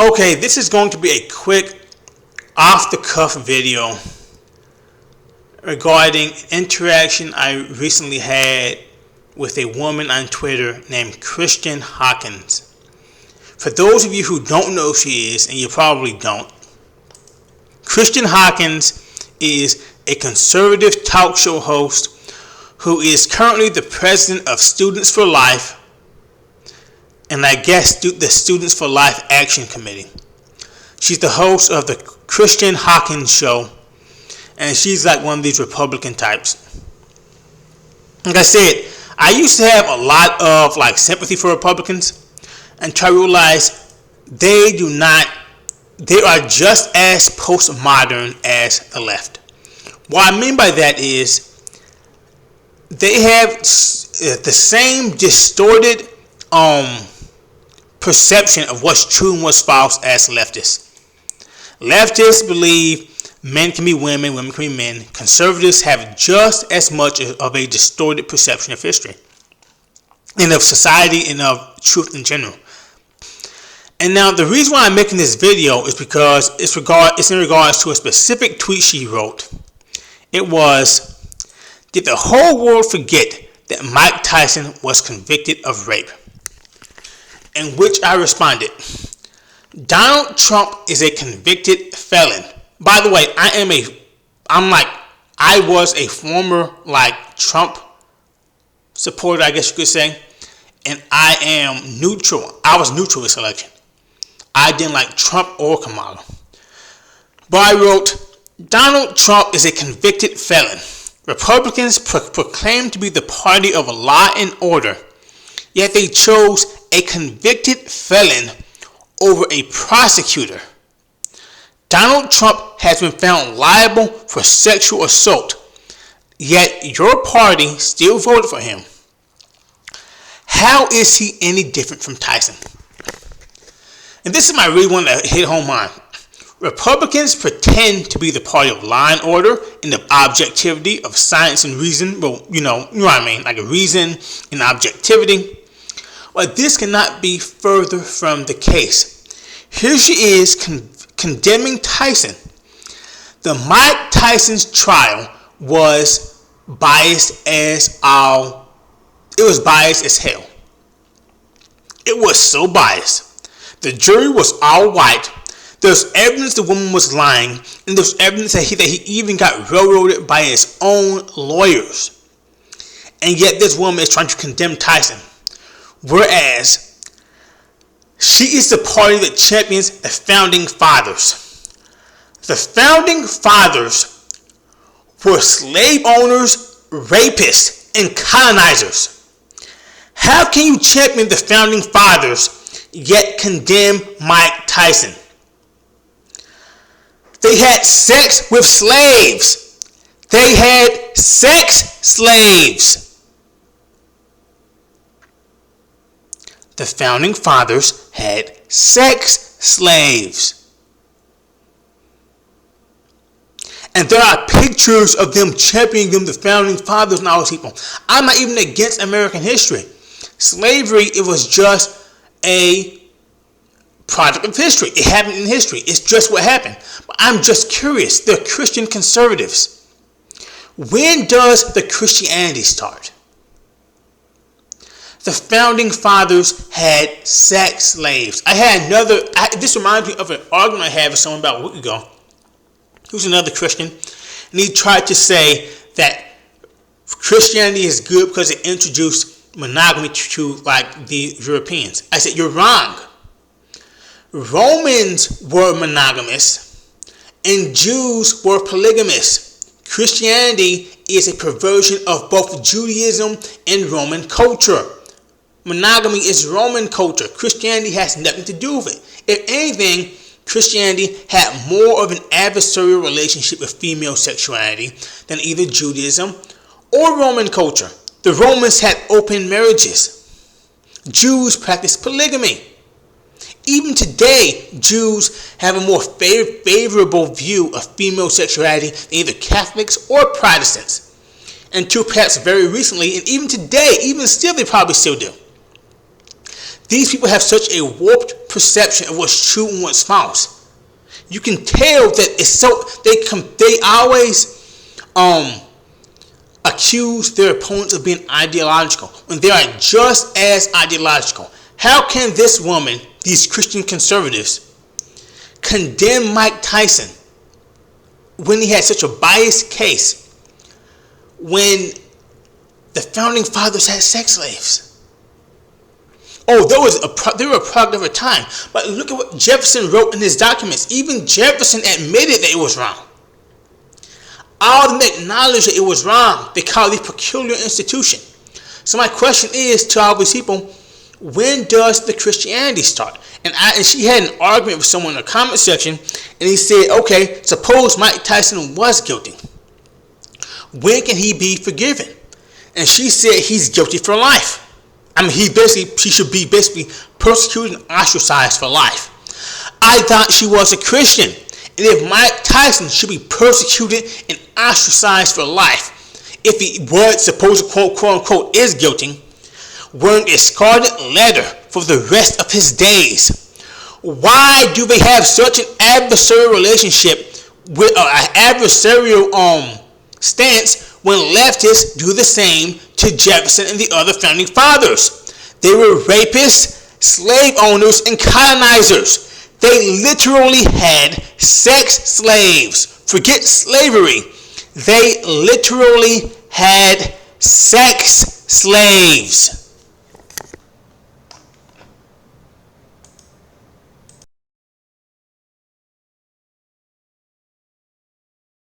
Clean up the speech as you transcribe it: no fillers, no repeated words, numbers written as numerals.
Okay, this is going to be a quick off-the-cuff video regarding interaction I recently had with a woman on Twitter named Kristan Hawkins. For those of you who don't know who she is, and you probably don't, Kristan Hawkins is a conservative talk show host who is currently the president of Students for Life, and I guess the Students for Life Action Committee. She's the host of the Kristan Hawkins Show, and she's like one of these Republican types. Like I said, I used to have a lot of sympathy for Republicans, until I realized they are just as postmodern as the left. What I mean by that is they have the same distorted perception of what's true and what's false as leftists. Leftists believe men can be women, women can be men. Conservatives have just as much of a distorted perception of history and of society and of truth in general. And now the reason why I'm making this video is because it's in regards to a specific tweet she wrote. It was, "Did the whole world forget that Mike Tyson was convicted of rape?" In which I responded, "Donald Trump is a convicted felon." By the way, I was a former Trump supporter, I guess you could say, and I am neutral. I was neutral this election. I didn't like Trump or Kamala. But I wrote, "Donald Trump is a convicted felon. Republicans proclaim to be the party of law and order, yet they chose a convicted felon over a prosecutor. Donald Trump has been found liable for sexual assault, yet your party still voted for him. How is he any different from Tyson?" And this is my really one that hit home on. Republicans pretend to be the party of law and order and of objectivity, of science and reason. Well, you know what I mean, like a reason and objectivity. But this cannot be further from the case. Here she is condemning Tyson. The Mike Tyson's trial was biased as hell. It was so biased. The jury was all white. There's evidence the woman was lying, and there's evidence that he even got railroaded by his own lawyers. And yet this woman is trying to condemn Tyson. Whereas she is the party that champions the founding fathers. The founding fathers were slave owners, rapists, and colonizers. How can you champion the founding fathers yet condemn Mike Tyson? They had sex with slaves. They had sex slaves. The founding fathers had sex slaves. And there are pictures of them championing them, the founding fathers and all those people. I'm not even against American history. Slavery, it was just a product of history. It happened in history. It's just what happened. But I'm just curious. They're Christian conservatives. When does the Christianity start? The founding fathers had sex slaves. This reminds me of an argument I had with someone about a week ago, who's another Christian, and he tried to say that Christianity is good because it introduced monogamy to the Europeans. I said, you're wrong. Romans were monogamous and Jews were polygamous. Christianity is a perversion of both Judaism and Roman culture. Monogamy is Roman culture. Christianity has nothing to do with it. If anything, Christianity had more of an adversarial relationship with female sexuality than either Judaism or Roman culture. The Romans had open marriages. Jews practiced polygamy. Even today, Jews have a more favorable view of female sexuality than either Catholics or Protestants. Until perhaps very recently, and even today, even still, they probably still do. These people have such a warped perception of what's true and what's false. You can tell that it's so they always accuse their opponents of being ideological when they are just as ideological. How can this woman, these Christian conservatives, condemn Mike Tyson when he had such a biased case when the founding fathers had sex slaves? Oh, they were a product of a time. But look at what Jefferson wrote in his documents. Even Jefferson admitted that it was wrong. All of them acknowledged that it was wrong. They called it a peculiar institution. So my question is to all these people, when does the Christianity start? And she had an argument with someone in the comment section, and he said, okay, suppose Mike Tyson was guilty. When can he be forgiven? And she said he's guilty for life. I mean, he should be basically persecuted and ostracized for life. I thought she was a Christian. And if Mike Tyson should be persecuted and ostracized for life, if he was supposed to quote unquote is guilty, wearing a scarlet letter for the rest of his days, why do they have such an adversarial relationship with an adversarial stance when leftists do the same to Jefferson and the other founding fathers? They were rapists, slave owners, and colonizers. They literally had sex slaves. Forget slavery. They literally had sex slaves.